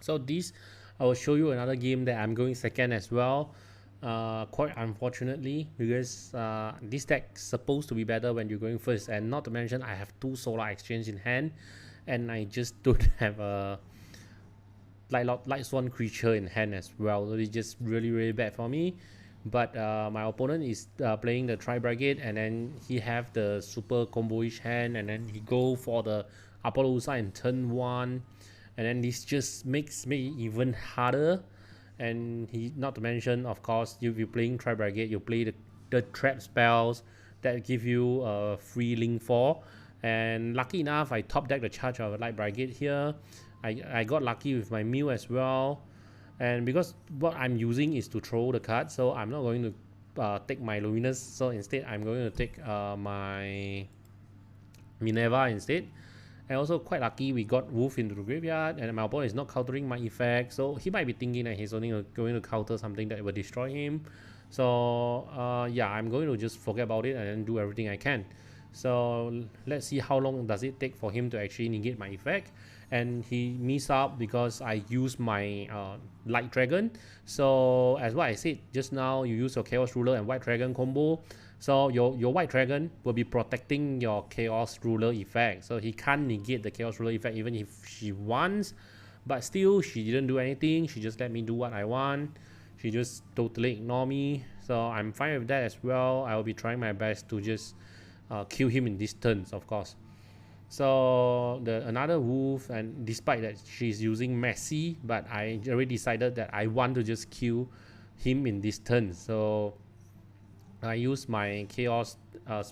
So this, I will show you another game that I'm going second as well. Quite unfortunately, because this deck's supposed to be better when you're going first, and not to mention I have 2 Solar Exchange in hand, and I just don't have a LightSworn creature in hand as well. So it's just really bad for me. But my opponent is playing the Tri-Brigade, and then he have the super combo-ish hand, and then he go for the Apollousa in turn 1, and then this just makes me even harder. And he, not to mention, of course, if you're playing Tri-Brigade, you play the trap spells that give you a free link 4. And lucky enough, I top deck the charge of Light Brigade here. I got lucky with my Mew as well. And because what I'm using is to throw the card, so I'm not going to take my Luminous. So instead, I'm going to take my Minerva instead. And also quite lucky we got Wolf into the graveyard, and my opponent is not countering my effect, so he might be thinking that he's only going to counter something that will destroy him. So yeah, I'm going to just forget about it and then do everything I can. So let's see how long does it take for him to actually negate my effect. And he missed up because I used my Light Dragon. So as what I said just now, you use your Chaos Ruler and White Dragon combo. So your White Dragon will be protecting your Chaos Ruler effect. So he can't negate the Chaos Ruler effect even if she wants. But still, she didn't do anything. She just let me do what I want. She just totally ignored me. So I'm fine with that as well. I will be trying my best to just kill him in these turns, of course. So another wolf, and despite that she's using Messy, but I already decided that I want to just kill him in this turn. So I use my Chaos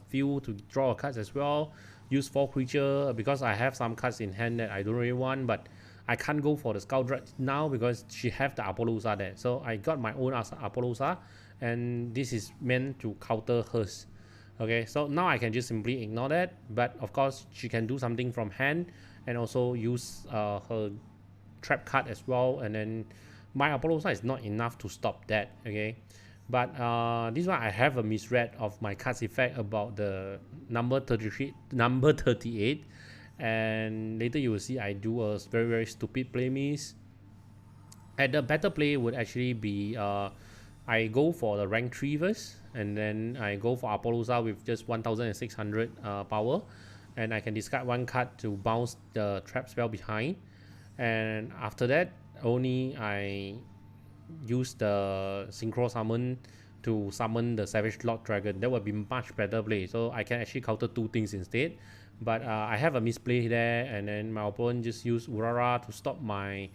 Field to draw cards as well. Use 4 creature because I have some cards in hand that I don't really want, but I can't go for the Scout right now because she have the Apollousa there. So I got my own Apollousa, and this is meant to counter hers. Okay, so now I can just simply ignore that, but of course she can do something from hand and also use her trap card as well, and then my Apollousa is not enough to stop that. Okay, but this one I have a misread of my card's effect about the number 38, and later you will see I do a very stupid play miss. And the better play would actually be I go for the rank 3 first, and then I go for Apollousa with just 1600 power, and I can discard 1 card to bounce the trap spell behind. And after that, only I use the Synchro Summon to summon the Savage Lord Dragon. That would be much better play. So I can actually counter 2 things instead. But I have a misplay there, and then my opponent just used Urara to stop my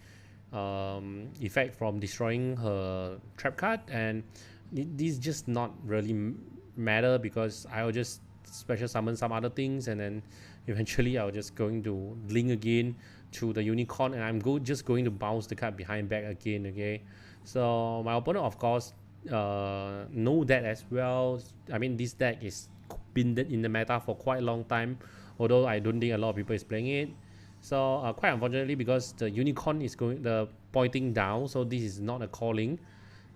effect from destroying her trap card, and this just not really matter because I'll just special summon some other things, and then eventually I'll just going to link again to the unicorn, and I'm just going to bounce the card behind back again. Okay, so my opponent of course know that as well. I mean, this deck is been in the meta for quite a long time, although I don't think a lot of people is playing it. So quite unfortunately, because the unicorn is pointing down, so this is not a calling,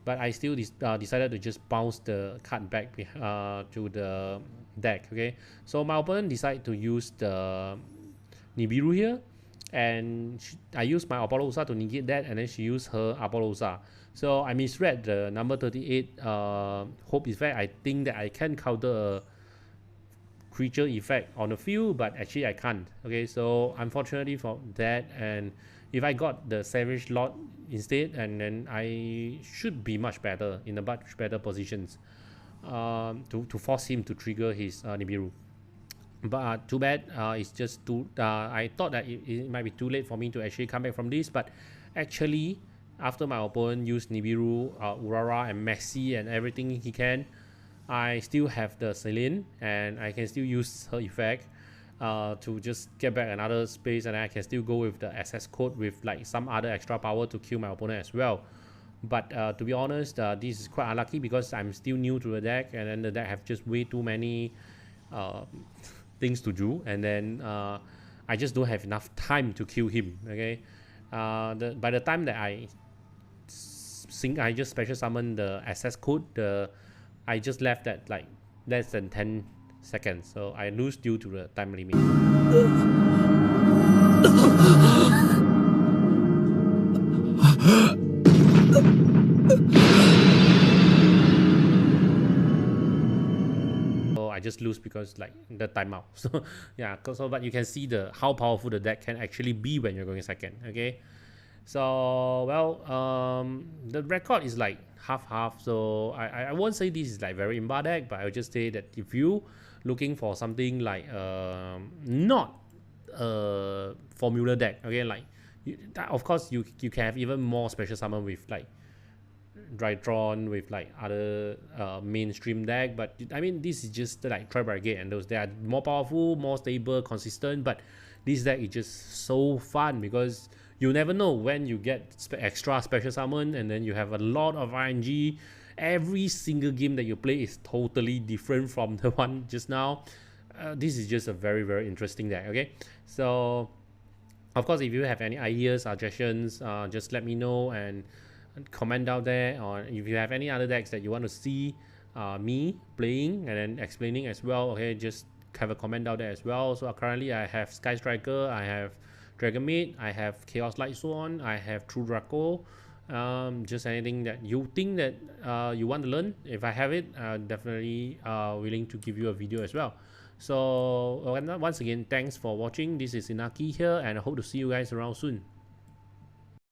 but I still decided to just bounce the card back to the deck. Okay, so my opponent decided to use the Nibiru here, and I used my Apollousa to negate that, and then she used her Apollousa. So I misread the number 38 hope effect. I think that I can counter a creature effect on the field, but actually I can't. Okay, so unfortunately for that, and if I got the Savage Lord instead, and then I should be much better in a much better positions to force him to trigger his Nibiru. But too bad, it's just too I thought that it might be too late for me to actually come back from this, but actually after my opponent used Nibiru, Urara and Messi and everything he can, I still have the Celine, and I can still use her effect to just get back another space, and I can still go with the SS code with like some other extra power to kill my opponent as well. But to be honest, this is quite unlucky because I'm still new to the deck, and then the deck have just way too many things to do, and then I just don't have enough time to kill him. Okay, by the time that I just special summon the SS code, I just left at like less than 10 seconds, so I lose due to the time limit. lose because like the timeout. So yeah, so but you can see the how powerful the deck can actually be when you're going second. Okay, so well, the record is like half. So I won't say this is like very imba deck, but I'll just say that if you looking for something like not a formula deck, okay, like of course you can have even more special summon with like Drytron with like other mainstream deck, but I mean this is just like Tri Brigade and those. They are more powerful, more stable, consistent, but this deck is just so fun because you never know when you get extra special summon and then you have a lot of RNG. Every single game that you play is totally different from the one just now. This is just a very interesting deck. Okay, so of course if you have any ideas, suggestions, just let me know and comment down there, or if you have any other decks that you want to see me playing and then explaining as well, okay, just have a comment down there as well. So currently I have Sky Striker, I have Dragon Maid, I have Chaos LightSworn, I have True Draco. Just anything that you think that you want to learn, if I have it, definitely willing to give you a video as well. So once again, thanks for watching. This is Inaki here, and I hope to see you guys around soon.